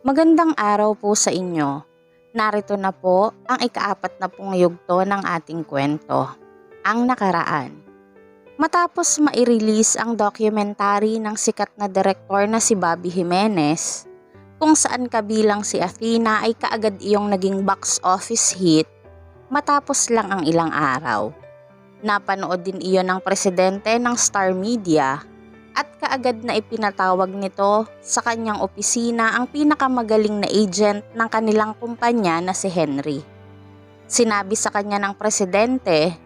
Magandang araw po sa inyo. Narito na po ang ika-4 na pong yugto ng ating kwento, ang nakaraan. Matapos mai-release ang documentary ng sikat na direktor na si Bobby Jimenez, kung saan kabilang si Athena ay kaagad iyong naging box office hit matapos lang ang ilang araw. Napanood din iyon ng presidente ng Star Media at kaagad na ipinatawag nito sa kanyang opisina ang pinakamagaling na agent ng kanilang kumpanya na si Henry. Sinabi sa kanya ng presidente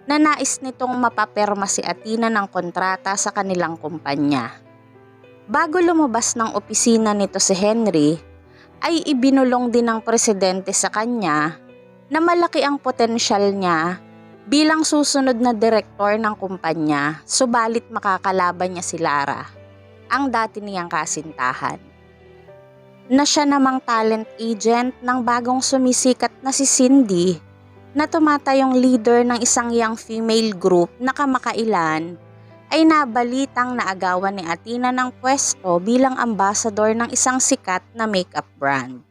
na nais nitong mapapirma si Athena ng kontrata sa kanilang kumpanya. Bago lumabas ng opisina nito si Henry, ay ibinulong din ng presidente sa kanya na malaki ang potensyal niya bilang susunod na direktor ng kumpanya, subalit makakalaban niya si Lara, ang dati niyang kasintahan. Na siya namang talent agent ng bagong sumisikat na si Cindy, na tumatayong leader ng isang young female group na kamakailan ay nabalitang naagawan ni Athena ng pwesto bilang ambassador ng isang sikat na makeup brand.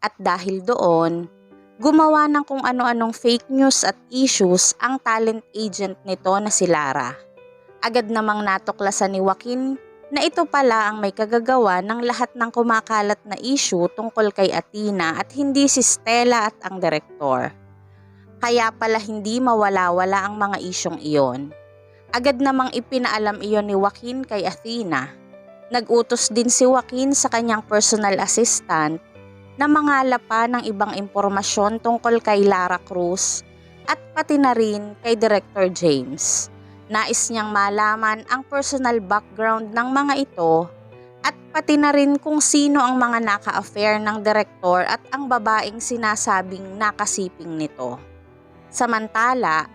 At dahil doon, gumawa ng kung ano-anong fake news at issues ang talent agent nito na si Lara. Agad namang natuklasan ni Joaquin na ito pala ang may kagagawa ng lahat ng kumakalat na issue tungkol kay Athena at hindi si Stella at ang direktor. Kaya pala hindi mawala-wala ang mga isyong iyon. Agad namang ipinaalam iyon ni Joaquin kay Athena. Nag-utos din si Joaquin sa kanyang personal assistant na mangalap pa ng ibang impormasyon tungkol kay Lara Cruz at pati na rin kay Director James. Nais niyang malaman ang personal background ng mga ito at pati na rin kung sino ang mga naka-affair ng direktor at ang babaeng sinasabing nakasiping nito. Samantala,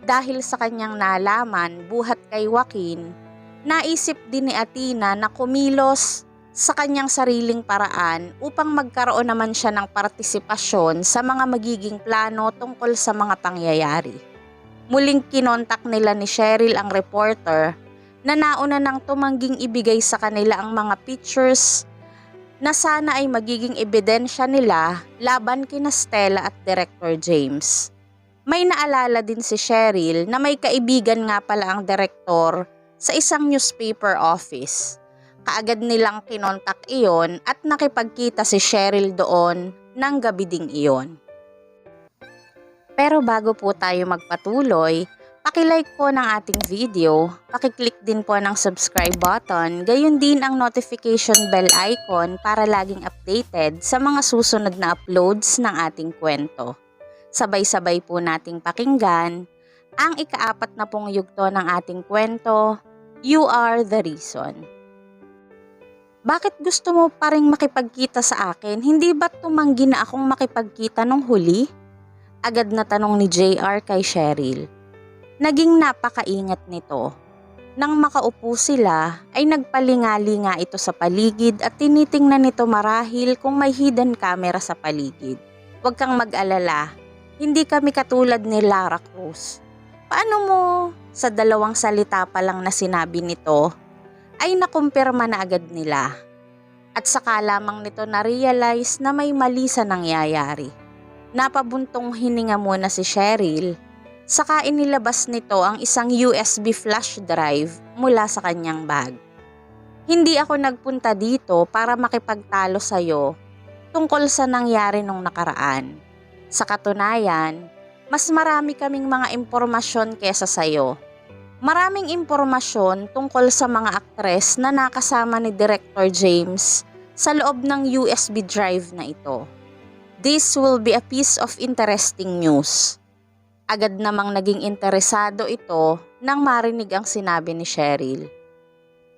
dahil sa kanyang nalaman buhat kay Joaquin, naisip din ni Athena na kumilos sa kanyang sariling paraan upang magkaroon naman siya ng partisipasyon sa mga magiging plano tungkol sa mga pangyayari. Muling kinontak nila ni Cheryl ang reporter na nauna nang tumangging ibigay sa kanila ang mga pictures na sana ay magiging ebidensya nila laban kina Stella at Director James. May naalala din si Cheryl na may kaibigan nga pala ang direktor sa isang newspaper office. Kaagad nilang kinontak iyon at nakipagkita si Cheryl doon ng gabi ding iyon. Pero bago po tayo magpatuloy, pakilike po ng ating video, pakiclick din po ng subscribe button, gayon din ang notification bell icon para laging updated sa mga susunod na uploads ng ating kwento. Sabay-sabay po nating pakinggan ang ika-4 na pong yugto ng ating kwento, You Are the Reason. Bakit gusto mo pa ring makipagkita sa akin? Hindi ba't tumanggi na akong makipagkita nung huli? Agad na tanong ni JR kay Cheryl. Naging napakaingat nito. Nang makaupo sila ay nagpalingali nga ito sa paligid at tinitingnan nito marahil kung may hidden camera sa paligid. Huwag kang mag-alala. Hindi kami katulad ni Lara Cruz. Paano mo? Sa 2 salita pa lang na sinabi nito, ay nakumpirma na agad nila. At saka lamang nito na-realize na may mali sa nangyayari. Napabuntong hininga muna si Cheryl, saka inilabas nito ang isang USB flash drive mula sa kanyang bag. Hindi ako nagpunta dito para makipagtalo sa'yo tungkol sa nangyari nung nakaraan. Sa katunayan, mas marami kaming mga impormasyon kesa sayo. Maraming impormasyon tungkol sa mga aktres na nakasama ni Director James sa loob ng USB drive na ito. This will be a piece of interesting news. Agad namang naging interesado ito nang marinig ang sinabi ni Cheryl.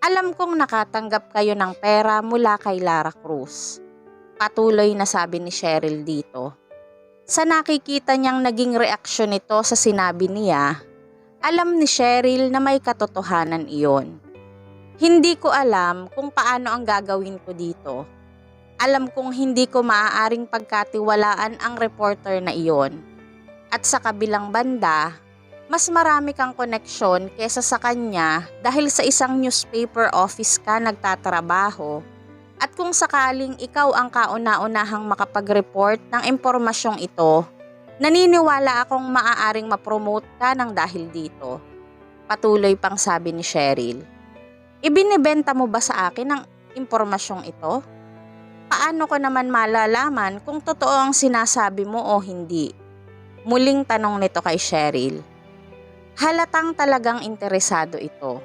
Alam kong nakatanggap kayo ng pera mula kay Lara Cruz. Patuloy na sabi ni Cheryl dito. Sa nakikita niyang naging reaksyon nito sa sinabi niya, alam ni Cheryl na may katotohanan iyon. Hindi ko alam kung paano ang gagawin ko dito. Alam kong hindi ko maaaring pagkatiwalaan ang reporter na iyon. At sa kabilang banda, mas marami kang koneksyon kesa sa kanya dahil sa isang newspaper office ka nagtatrabaho At kung sakaling ikaw ang kauna-unahang makapag-report ng impormasyong ito, naniniwala akong maaaring ma-promote ka ng dahil dito. Patuloy pang sabi ni Cheryl. Ibinibenta mo ba sa akin ang impormasyong ito? Paano ko naman malalaman kung totoo ang sinasabi mo o hindi? Muling tanong nito kay Cheryl. Halatang talagang interesado ito.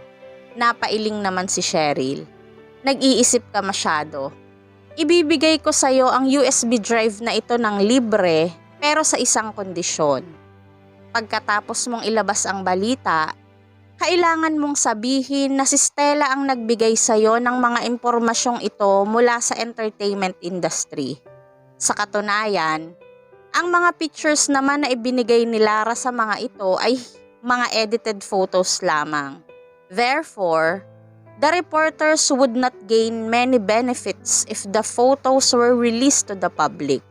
Napailing naman si Cheryl. Nag-iisip ka masyado. Ibibigay ko sa iyo ang USB drive na ito ng libre pero sa isang kondisyon. Pagkatapos mong ilabas ang balita, kailangan mong sabihin na si Stella ang nagbigay sa iyo ng mga impormasyong ito mula sa entertainment industry. Sa katunayan, ang mga pictures naman na ibinigay ni Lara sa mga ito ay mga edited photos lamang. Therefore, the reporters would not gain many benefits if the photos were released to the public.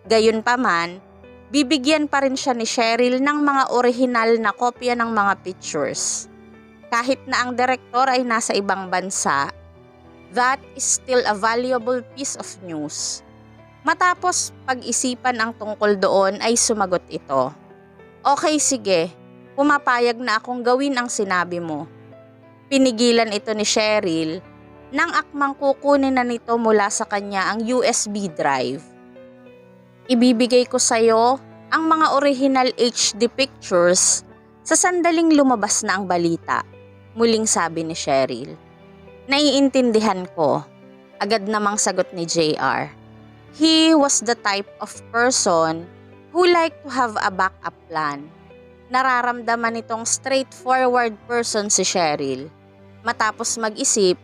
Gayunpaman, bibigyan pa rin siya ni Cheryl ng mga orihinal na kopya ng mga pictures. Kahit na ang direktor ay nasa ibang bansa, that is still a valuable piece of news. Matapos pag-isipan ang tungkol doon ay sumagot ito. Okay, sige, pumapayag na akong gawin ang sinabi mo. Pinigilan ito ni Cheryl nang akmang kukunin na nito mula sa kanya ang USB drive. Ibibigay ko sa iyo ang mga original HD pictures sa sandaling lumabas na ang balita, muling sabi ni Cheryl. Naiintindihan ko, agad namang sagot ni JR. He was the type of person who liked to have a backup plan. Nararamdaman nitong straightforward person si Cheryl. Matapos mag-isip,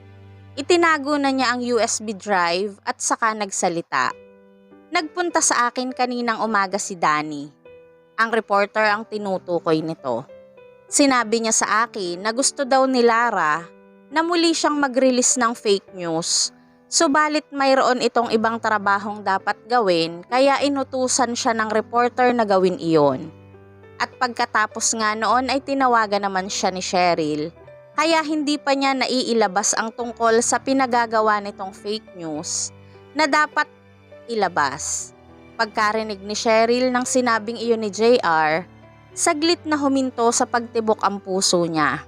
itinago na niya ang USB drive at saka nagsalita. Nagpunta sa akin kaninang umaga si Danny. Ang reporter ang tinutukoy nito. Sinabi niya sa akin na gusto daw ni Lara na muli siyang mag-release ng fake news. Subalit mayroon itong ibang trabahong dapat gawin kaya inutusan siya ng reporter na gawin iyon. At pagkatapos nga noon ay tinawagan naman siya ni Cheryl, kaya hindi pa niya naiilabas ang tungkol sa pinagagawa nitong fake news na dapat ilabas. Pagkarinig ni Cheryl ng sinabing iyon ni JR, saglit na huminto sa pagtibok ang puso niya.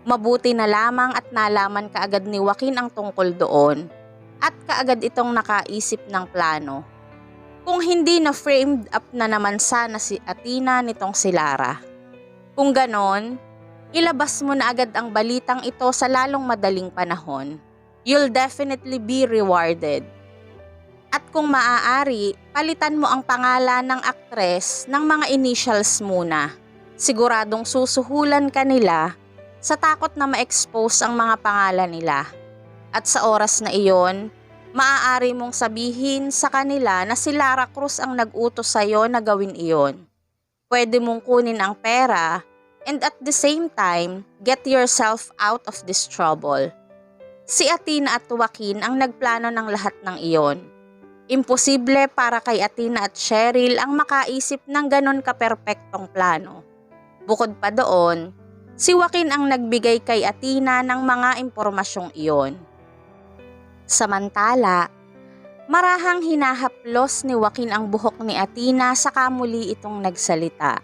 Mabuti na lamang at nalaman kaagad ni Joaquin ang tungkol doon at kaagad itong nakaisip ng plano. Kung hindi na framed up na naman sana si Athena nitong si Lara. Kung ganon, ilabas mo na agad ang balitang ito sa lalong madaling panahon. You'll definitely be rewarded. At kung maaari, palitan mo ang pangalan ng aktres ng mga initials muna. Siguradong susuhulan ka nila sa takot na ma-expose ang mga pangalan nila. At sa oras na iyon, maaari mong sabihin sa kanila na si Lara Cruz ang nag-utos sa iyo na gawin iyon. Pwede mong kunin ang pera and at the same time, get yourself out of this trouble. Si Athena at Joaquin ang nagplano ng lahat ng iyon. Imposible para kay Athena at Cheryl ang makaisip ng ganon kaperpektong plano. Bukod pa doon, si Joaquin ang nagbigay kay Athena ng mga impormasyong iyon. Samantala, marahang hinahaplos ni Joaquin ang buhok ni Athena saka muli itong nagsalita.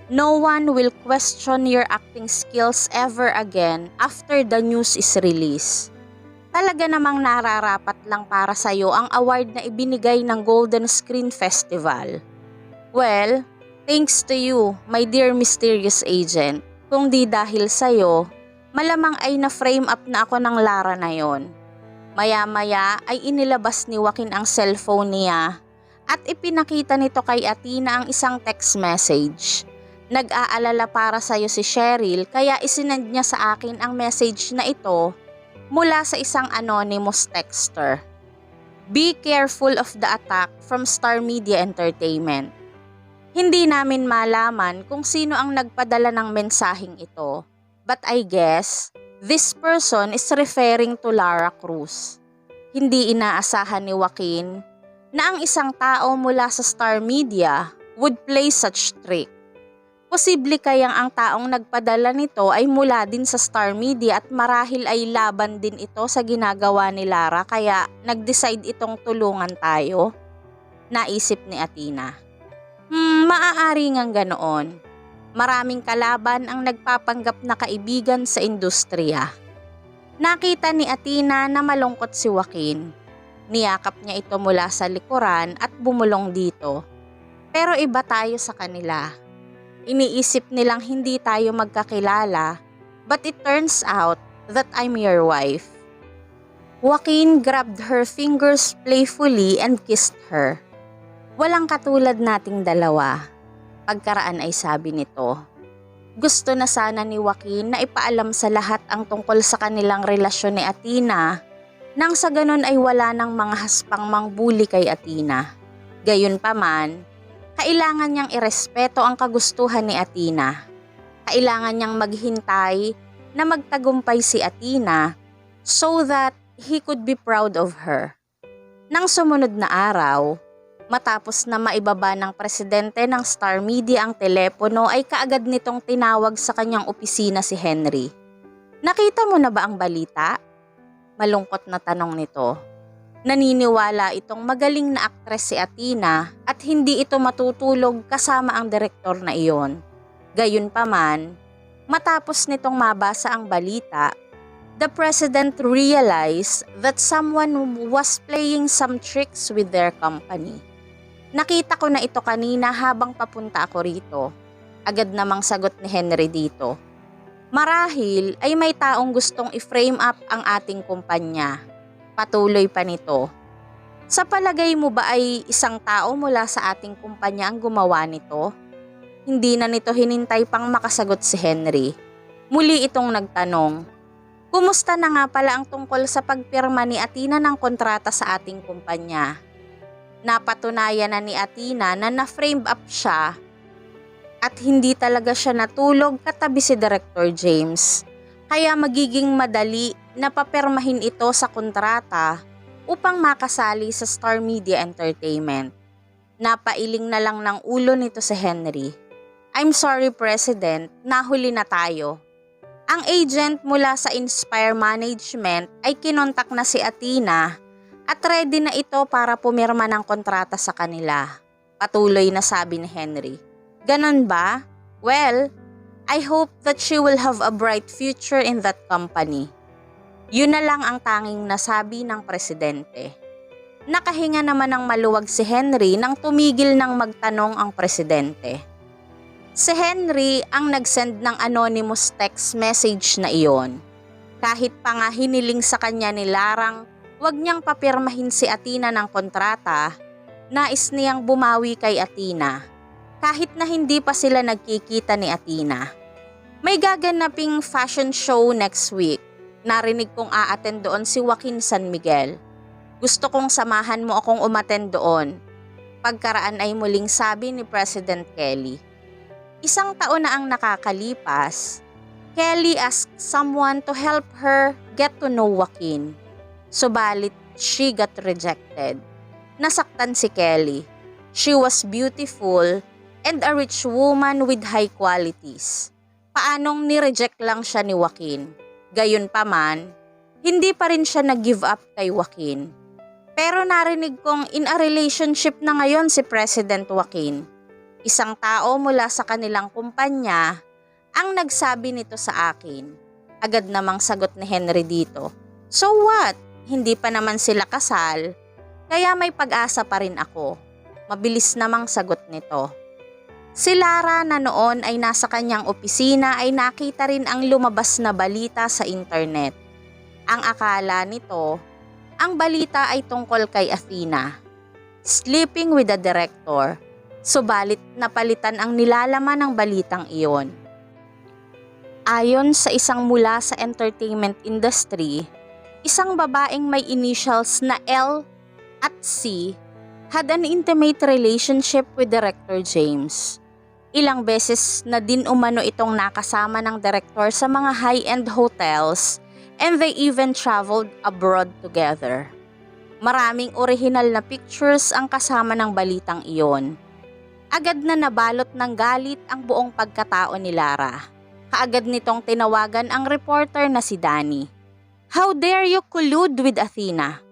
No one will question your acting skills ever again after the news is released. Talaga namang nararapat lang para sa iyo ang award na ibinigay ng Golden Screen Festival. Well, thanks to you, my dear mysterious agent. Kung di dahil sa iyo, malamang ay na-frame up na ako ng Lara na yon. Maya-maya ay inilabas ni Joaquin ang cellphone niya at ipinakita nito kay Athena ang isang text message. Nag-aalala para sa iyo si Cheryl kaya isinend niya sa akin ang message na ito mula sa isang anonymous texter. Be careful of the attack from Star Media Entertainment. Hindi namin malaman kung sino ang nagpadala ng mensaheng ito, but I guess this person is referring to Lara Cruz. Hindi inaasahan ni Joaquin na ang isang tao mula sa Star Media would play such trick. Posible kayang ang taong nagpadala nito ay mula din sa Star Media at marahil ay laban din ito sa ginagawa ni Lara kaya nag-decide itong tulungan tayo? Naisip ni Athena. Maaari ngang ganoon. Maraming kalaban ang nagpapanggap na kaibigan sa industriya. Nakita ni Athena na malungkot si Joaquin. Niyakap niya ito mula sa likuran at bumulong dito. Pero iba tayo sa kanila. Iniisip nilang hindi tayo magkakilala, but it turns out that I'm your wife. Joaquin grabbed her fingers playfully and kissed her. Walang katulad nating dalawa. Pagkaraan ay sabi nito. Gusto na sana ni Joaquin na ipaalam sa lahat ang tungkol sa kanilang relasyon ni Athena, nang sa ganun ay wala ng mga haspang mangbuli kay Athena. Gayunpaman, kailangan niyang irespeto ang kagustuhan ni Athena. Kailangan niyang maghintay na magtagumpay si Athena so that he could be proud of her. Nang sumunod na araw, matapos na maibaba ng presidente ng Star Media ang telepono ay kaagad nitong tinawag sa kanyang opisina si Henry. Nakita mo na ba ang balita? Malungkot na tanong nito. Naniniwala itong magaling na aktres si Athena at hindi ito matutulog kasama ang direktor na iyon. Gayunpaman, matapos nitong mabasa ang balita, the president realized that someone was playing some tricks with their company. Nakita ko na ito kanina habang papunta ako rito. Agad namang sagot ni Henry dito. Marahil ay may taong gustong i-frame up ang ating kumpanya. Patuloy pa nito. Sa palagay mo ba ay isang tao mula sa ating kumpanya ang gumawa nito? Hindi na nito hinintay pang makasagot si Henry. Muli itong nagtanong, kumusta na nga pala ang tungkol sa pagpirma ni Athena ng kontrata sa ating kumpanya? Napatunayan na ni Athena na na-frame up siya at hindi talaga siya natulog katabi si Director James. Kaya magiging madali na papirmahin ito sa kontrata upang makasali sa Star Media Entertainment. Napailing na lang ng ulo nito si Henry. I'm sorry, President, nahuli na tayo. Ang agent mula sa Inspire Management ay kinontak na si Athena at ready na ito para pumirma ng kontrata sa kanila. Patuloy na sabi ni Henry. Ganon ba? Well, I hope that she will have a bright future in that company. Yun na lang ang tanging nasabi ng presidente. Nakahinga naman ng maluwag si Henry nang tumigil ng magtanong ang presidente. Si Henry ang nag-send ng anonymous text message na iyon. Kahit pa nga hiniling sa kanya ni Larang wag niyang papirmahin si Athena ng kontrata, nais niyang bumawi kay Athena. Kahit na hindi pa sila nagkikita ni Athena. May gaganaping fashion show next week. Narinig kong aattend doon si Joaquin San Miguel. Gusto kong samahan mo akong umattend doon. Pagkaraan ay muling sabi ni President Kelly. Isang taon na ang nakakalipas, Kelly asked someone to help her get to know Joaquin. Subalit, she got rejected. Nasaktan si Kelly. She was beautiful and a rich woman with high qualities. Paanong nireject lang siya ni Joaquin? Gayunpaman, hindi pa rin siya nag-give up kay Joaquin. Pero narinig kong in a relationship na ngayon si President Joaquin. Isang tao mula sa kanilang kumpanya ang nagsabi nito sa akin. Agad namang sagot ni Henry dito. So what? Hindi pa naman sila kasal, kaya may pag-asa pa rin ako. Mabilis namang sagot nito. Si Lara na noon ay nasa kanyang opisina ay nakita rin ang lumabas na balita sa internet. Ang akala nito, ang balita ay tungkol kay Athena. Sleeping with the director, subalit napalitan ang nilalaman ng balitang iyon. Ayon sa isang mula sa entertainment industry, isang babaeng may initials na L at C had an intimate relationship with Director James. Ilang beses na din umano itong nakasama ng direktor sa mga high-end hotels and they even traveled abroad together. Maraming orihinal na pictures ang kasama ng balitang iyon. Agad na nabalot ng galit ang buong pagkatao ni Lara. Kaagad nitong tinawagan ang reporter na si Danny. "How dare you collude with Athena?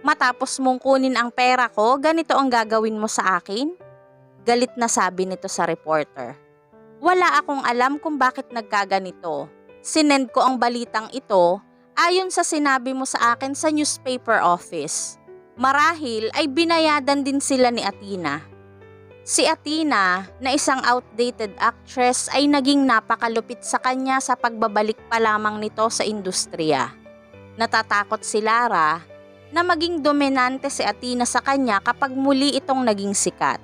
Matapos mong kunin ang pera ko, ganito ang gagawin mo sa akin?" Galit na sabi nito sa reporter. "Wala akong alam kung bakit nagkaganito. Sinend ko ang balitang ito ayon sa sinabi mo sa akin sa newspaper office. Marahil ay binayadan din sila ni Athena." Si Athena, na isang outdated actress, ay naging napakalupit sa kanya sa pagbabalik pa lamang nito sa industriya. Natatakot si Lara na maging dominante si Athena sa kanya kapag muli itong naging sikat.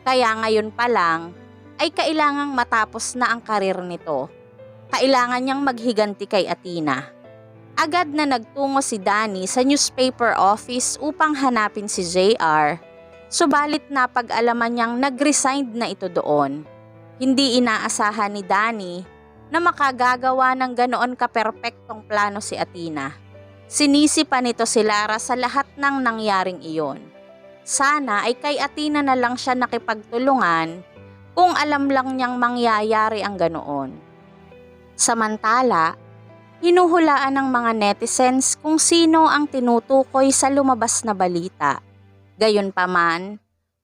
Kaya ngayon pa lang ay kailangang matapos na ang karir nito. Kailangan niyang maghiganti kay Athena. Agad na nagtungo si Danny sa newspaper office upang hanapin si JR. Subalit napag-alaman niyang nag-resigned na ito doon. Hindi inaasahan ni Danny na makagagawa ng ganoon kaperpektong plano si Athena. Sinisi pa nito si Lara sa lahat ng nangyaring iyon. Sana ay kay Athena na lang siya nakipagtulungan kung alam lang niyang mangyayari ang ganoon. Samantala, hinuhulaan ng mga netizens kung sino ang tinutukoy sa lumabas na balita. Gayunpaman,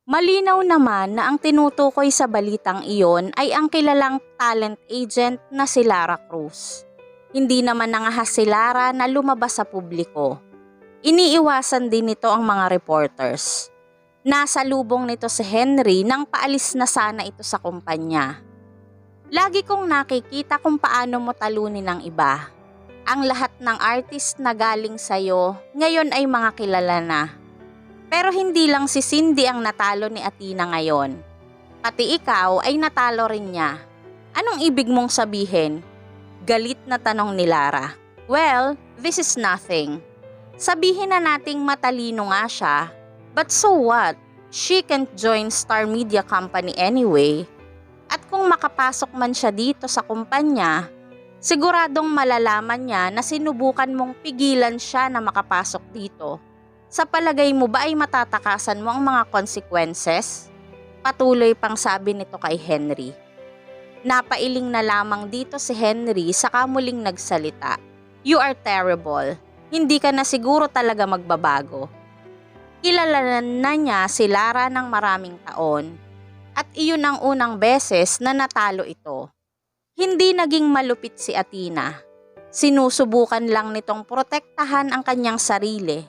malinaw naman na ang tinutukoy sa balitang iyon ay ang kilalang talent agent na si Lara Cruz. Hindi naman nangahas si Lara na lumabas sa publiko. Iniiwasan din nito ang mga reporters. Nasa lubong nito si Henry nang paalis na sana ito sa kumpanya. "Lagi kong nakikita kung paano mo talunin ang iba. Ang lahat ng artist na galing sa'yo ngayon ay mga kilala na. Pero hindi lang si Cindy ang natalo ni Athena ngayon. Pati ikaw ay natalo rin niya. Anong ibig mong sabihin?" Galit na tanong ni Lara. "Well, this is nothing. Sabihin na nating matalino nga siya. But so what? She can't join Star Media Company anyway. At kung makapasok man siya dito sa kumpanya, siguradong malalaman niya na sinubukan mong pigilan siya na makapasok dito. Sa palagay mo ba ay matatakasan mo ang mga consequences?" Patuloy pang sabi nito kay Henry. Napailing na lamang dito si Henry saka muling nagsalita. "You are terrible. Hindi ka na siguro talaga magbabago." Kilala na niya si Lara ng maraming taon at iyon ang unang beses na natalo ito. Hindi naging malupit si Athena. Sinusubukan lang nitong protektahan ang kanyang sarili.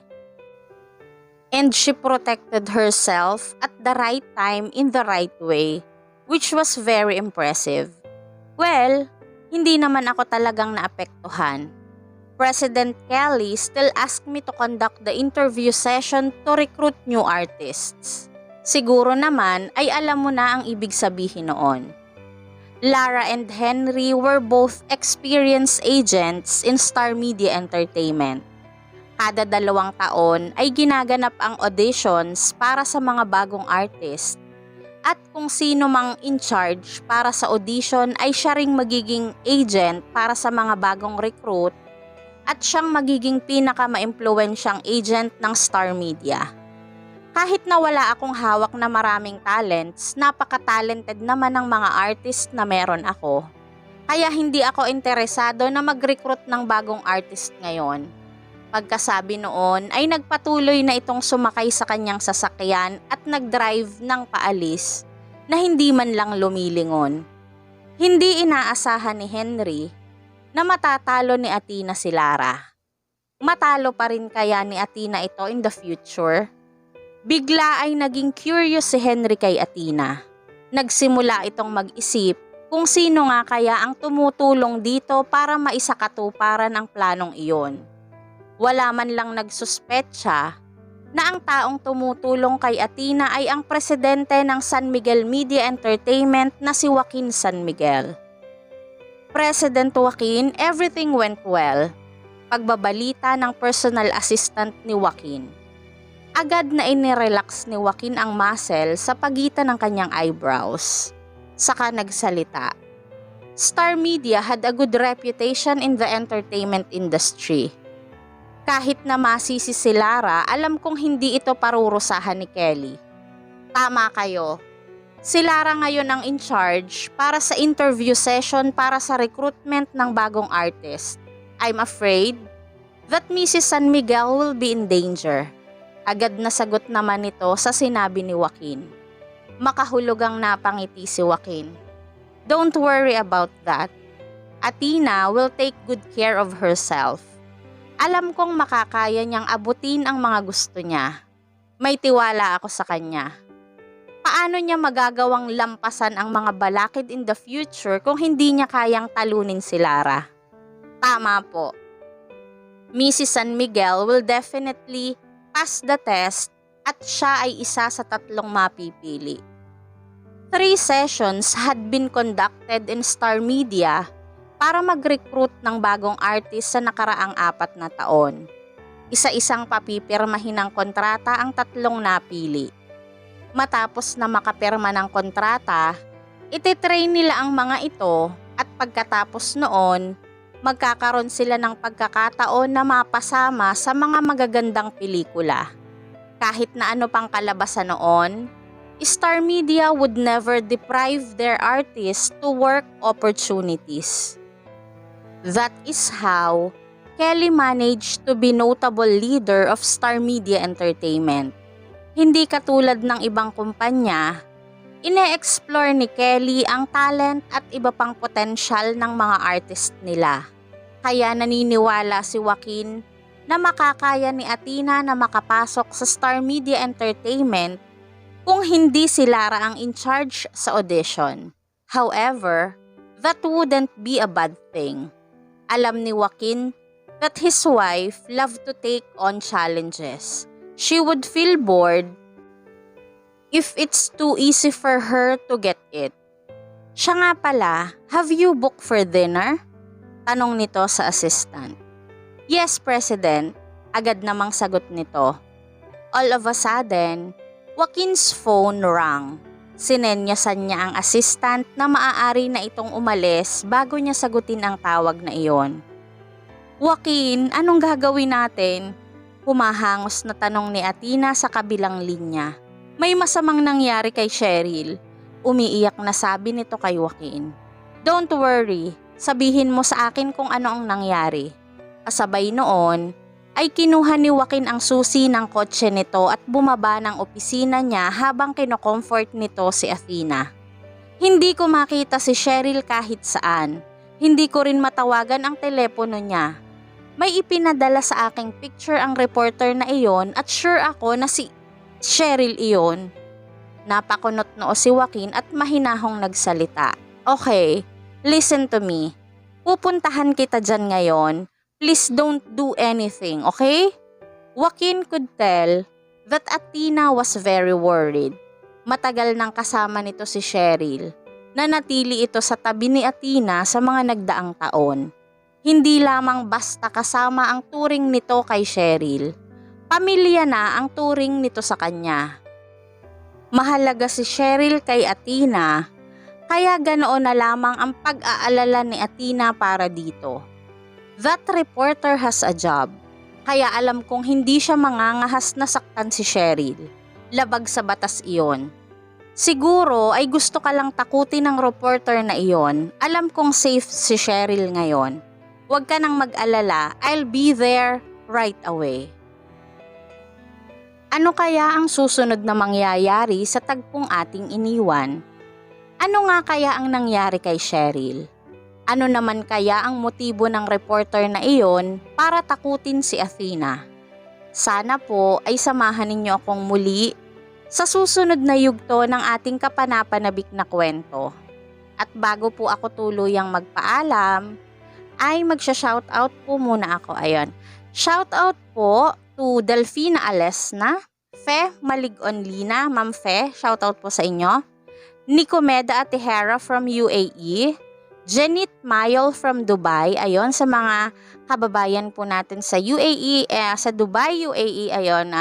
And she protected herself at the right time in the right way, which was very impressive. Well, hindi naman ako talagang naapektuhan. President Kelly still asked me to conduct the interview session to recruit new artists. Siguro naman ay alam mo na ang ibig sabihin noon. Lara and Henry were both experienced agents in Star Media Entertainment. Kada 2 taon ay ginaganap ang auditions para sa mga bagong artist. At kung sino mang in charge para sa audition ay siya ring magiging agent para sa mga bagong recruit at siyang magiging pinaka-maimpluwensyang agent ng Star Media. Kahit na wala akong hawak na maraming talents, napaka-talented naman ng mga artist na meron ako. Kaya hindi ako interesado na mag-recruit ng bagong artist ngayon. Pagkasabi noon ay nagpatuloy na itong sumakay sa kanyang sasakyan at nag-drive ng paalis na hindi man lang lumilingon. Hindi inaasahan ni Henry na matatalo ni Athena si Lara. Matalo pa rin kaya ni Athena ito in the future? Bigla ay naging curious si Henry kay Athena. Nagsimula itong mag-isip kung sino nga kaya ang tumutulong dito para maisakatuparan ang planong iyon. Wala man lang nagsuspetsa na ang taong tumutulong kay Athena ay ang presidente ng San Miguel Media Entertainment na si Joaquin San Miguel. President Joaquin, everything went well. Pagbabalita ng personal assistant ni Joaquin. Agad na inirelax ni Joaquin ang muscle sa pagitan ng kanyang eyebrows. Saka nagsalita. Star Media had a good reputation in the entertainment industry. Kahit na masisi si Lara, alam kong hindi ito parurusahan ni Kelly. Tama kayo. Si Lara ngayon ang in charge para sa interview session para sa recruitment ng bagong artist. I'm afraid that Mrs. San Miguel will be in danger. Agad na sagot naman nito sa sinabi ni Joaquin. Makahulugang napangiti si Joaquin. Don't worry about that. Athena will take good care of herself. Alam kong makakaya niyang abutin ang mga gusto niya. May tiwala ako sa kanya. Paano niya magagawang lampasan ang mga balakid in the future kung hindi niya kayang talunin si Lara? Tama po. Mrs. San Miguel will definitely pass the test at siya ay isa sa 3 mapipili. 3 sessions had been conducted in Star Media para mag-recruit ng bagong artist sa nakaraang 4 na taon. Isa-isang papipirmahin ng kontrata ang 3 napili. Matapos na makapirma ng kontrata, ititrain nila ang mga ito at pagkatapos noon, magkakaroon sila ng pagkakataon na mapasama sa mga magagandang pelikula. Kahit na ano pang kalabasan noon, Star Media would never deprive their artists to work opportunities. That is how Kelly managed to be notable leader of Star Media Entertainment. Hindi katulad ng ibang kumpanya, ine-explore ni Kelly ang talent at iba pang potensyal ng mga artist nila. Kaya naniniwala si Joaquin na makakaya ni Athena na makapasok sa Star Media Entertainment kung hindi si Lara ang in charge sa audition. However, that wouldn't be a bad thing. Alam ni Joaquin that his wife loved to take on challenges. She would feel bored if it's too easy for her to get it. Siya nga pala, have you booked for dinner? Tanong nito sa assistant. Yes, President. Agad namang sagot nito. All of a sudden, Joaquin's phone rang. Sinenyasan niya ang assistant na maaari na itong umalis bago niya sagutin ang tawag na iyon. Joaquin, anong gagawin natin? Humahangos na tanong ni Athena sa kabilang linya. May masamang nangyari kay Cheryl. Umiiyak na sabi nito kay Joaquin. Don't worry, sabihin mo sa akin kung ano ang nangyari. Kasabay noon, ay kinuha ni Joaquin ang susi ng kotse nito at bumaba ng opisina niya habang kinocomfort nito si Athena. Hindi ko makita si Cheryl kahit saan. Hindi ko rin matawagan ang telepono niya. May ipinadala sa aking picture ang reporter na iyon at sure ako na si Cheryl iyon. Napakunot noo si Joaquin at mahinahong nagsalita. Okay, listen to me. Pupuntahan kita dyan ngayon. Please don't do anything, okay? Joaquin could tell that Athena was very worried. Matagal nang kasama nito si Cheryl. Nanatili ito sa tabi ni Athena sa mga nagdaang taon. Hindi lamang basta kasama ang turing nito kay Cheryl. Pamilya na ang turing nito sa kanya. Mahalaga si Cheryl kay Athena, kaya ganoon na lamang ang pag-aalala ni Athena para dito. That reporter has a job, kaya alam kong hindi siya mangangahas na saktan si Cheryl. Labag sa batas iyon. Siguro ay gusto ka lang takutin ng reporter na iyon. Alam kong safe si Cheryl ngayon. Huwag ka nang mag-alala, I'll be there right away. Ano kaya ang susunod na mangyayari sa tagpong ating iniwan? Ano nga kaya ang nangyari kay Cheryl? Ano naman kaya ang motibo ng reporter na iyon para takutin si Athena? Sana po ay samahan ninyo akong muli sa susunod na yugto ng ating kapanapanabik na kwento. At bago po ako tuluyang magpaalam, ay magsha-shoutout po muna ako. Ayan. Shoutout po to Delfina Alesna, Fe Maligonlina, Ma'am Fe, shoutout po sa inyo. Nicomeda Atihera from UAE, Jenit Mayol from Dubai, ayon sa mga kababayan po natin sa UAE, sa Dubai, UAE, ayon,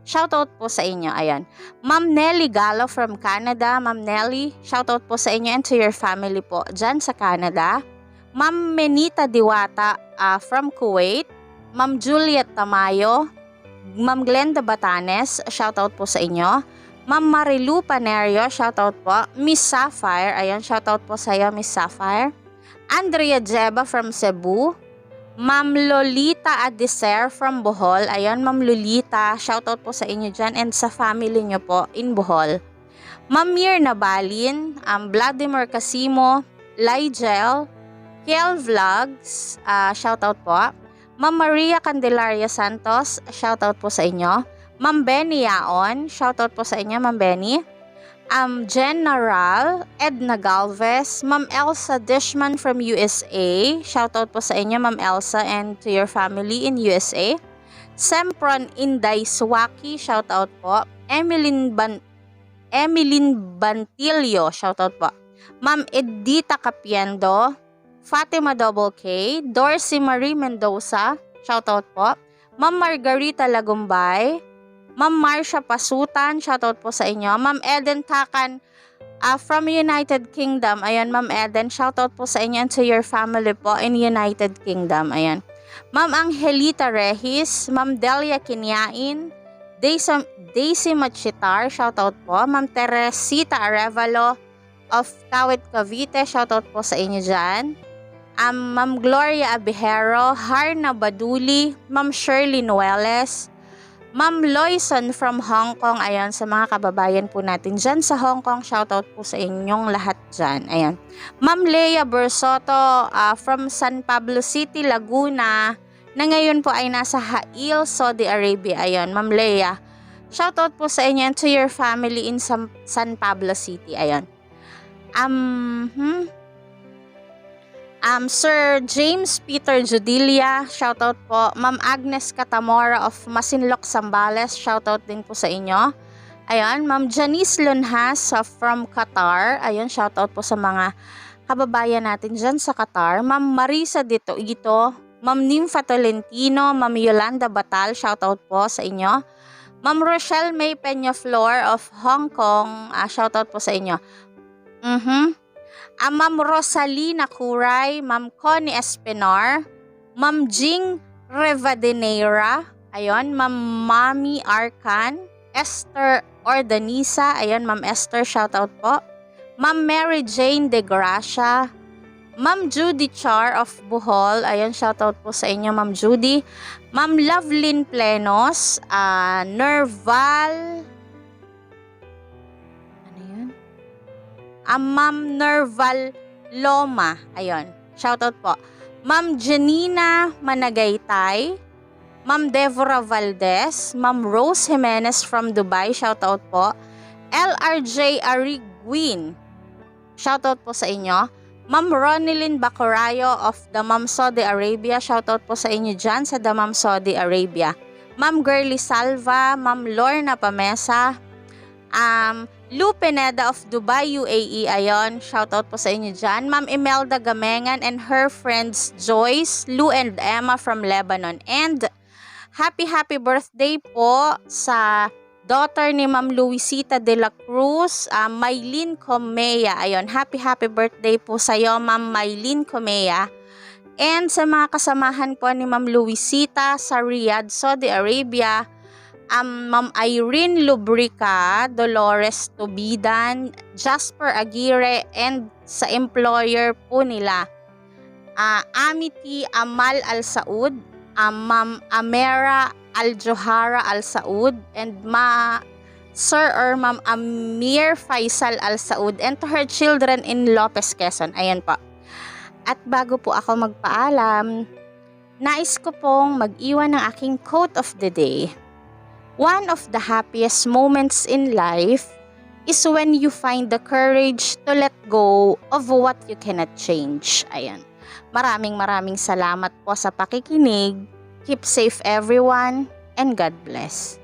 shoutout po sa inyo, ayan. Ma'am Nelly Gallo from Canada, Ma'am Nelly, shoutout po sa inyo and to your family po dyan sa Canada. Ma'am Menita Diwata from Kuwait, Ma'am Juliet Tamayo, Ma'am Glenda Batanes, shoutout po sa inyo. Ma'am Marilu Panerio, shoutout po. Miss Sapphire, ayan, shoutout po sa iyo, Miss Sapphire. Andrea Jeba from Cebu. Ma'am Lolita Adiser from Bohol. Ayan, Ma'am Lolita, shoutout po sa inyo dyan and sa family nyo po in Bohol. Ma'am Mirna Balin, Vladimir Casimo, Ligel, Kiel Vlogs, shoutout po. Ma'am Maria Candelaria Santos, shoutout po sa inyo. Ma'am Benny Yaon, shoutout po sa inyo, Ma'am Benny. General Edna Galvez, Ma'am Elsa Dishman from USA, shoutout po sa inyo, Ma'am Elsa, and to your family in USA. Sempron Inday Swaki, shoutout po. Emeline Bantilio, shoutout po. Ma'am Edita Capiendo, Fatima Double K, Dorsey Marie Mendoza, shoutout po. Ma'am Margarita Lagumbay, Ma'am Marsha Pasutan, shoutout po sa inyo. Ma'am Eden Takan from United Kingdom. Ayan, Ma'am Eden, shoutout po sa inyo and to your family po in United Kingdom. Ayan. Ma'am Angelita Rehis, Ma'am Delia Kinyain, Daisy Machitar, shoutout po. Ma'am Teresita Arevalo of Kawit Cavite, shoutout po sa inyo dyan. Ma'am Gloria Abihero, Harna Baduli, Ma'am Shirley Nueles, Ma'am Loison from Hong Kong, ayan, sa mga kababayan po natin dyan sa Hong Kong, shoutout po sa inyong lahat dyan, ayan. Ma'am Leia Bersoto from San Pablo City, Laguna, na ngayon po ay nasa Hail, Saudi Arabia, ayan, Ma'am Leia. Shoutout po sa inyo and to your family in San Pablo City, ayan. Sir James Peter Judilia, shoutout po. Ma'am Agnes Catamora of Masinloc, Zambales, shoutout din po sa inyo. Ayan, Ma'am Janice Lunhas from Qatar. Ayan, shoutout po sa mga kababayan natin dyan sa Qatar. Ma'am Marisa Ito, Ma'am Nympha Tolentino, Ma'am Yolanda Batal, shoutout po sa inyo. Ma'am Rochelle May Peñaflor of Hong Kong, shoutout po sa inyo. Ma'am Rosalina Curay, Ma'am Connie Espinar, Ma'am Jing Revadeneira, ayun, Ma'am Mami Arcan, Esther Ordanisa, ayun, Ma'am Esther, shoutout po. Ma'am Mary Jane De Gracia, Ma'am Judy Char of Bohol, ayun, shoutout po sa inyo, Ma'am Judy. Ma'am Lovelyn Plenos, Nerval, Ma'am Nerval Loma, ayun, shoutout po. Ma'am Janina Managaytay, Ma'am Deborah Valdez, Ma'am Rose Jimenez from Dubai, shoutout po. LRJ Ariguin, shoutout po sa inyo. Ma'am Ronilyn Bacarayo of Dammam, Saudi Arabia, shoutout po sa inyo dyan sa Dammam, Saudi Arabia. Ma'am Girly Salva, Ma'am Lorna Pamesa, Lou Pineda of Dubai, UAE, ayon, shoutout po sa inyo dyan. Ma'am Imelda Gamengan and her friends Joyce, Lou and Emma from Lebanon. And happy birthday po sa daughter ni Ma'am Luisita de la Cruz, Maylin Comea. Ayon, happy birthday po sa iyo, Ma'am Maylin Comea. And sa mga kasamahan po ni Ma'am Luisita sa Riyadh, Saudi Arabia, Ma'am Irene Lubrica, Dolores Tubidan, Jasper Aguirre, and sa employer po nila, Amity Amal Al-Saud, Ma'am Amera Al-Johara Al-Saud, and Sir or Ma'am Amir Faisal Al-Saud, and to her children in Lopez, Quezon. Ayan po. At bago po ako magpaalam, nais ko pong mag-iwan ng aking quote of the day. One of the happiest moments in life is when you find the courage to let go of what you cannot change. Ayan. Maraming salamat po sa pakikinig. Keep safe everyone and God bless.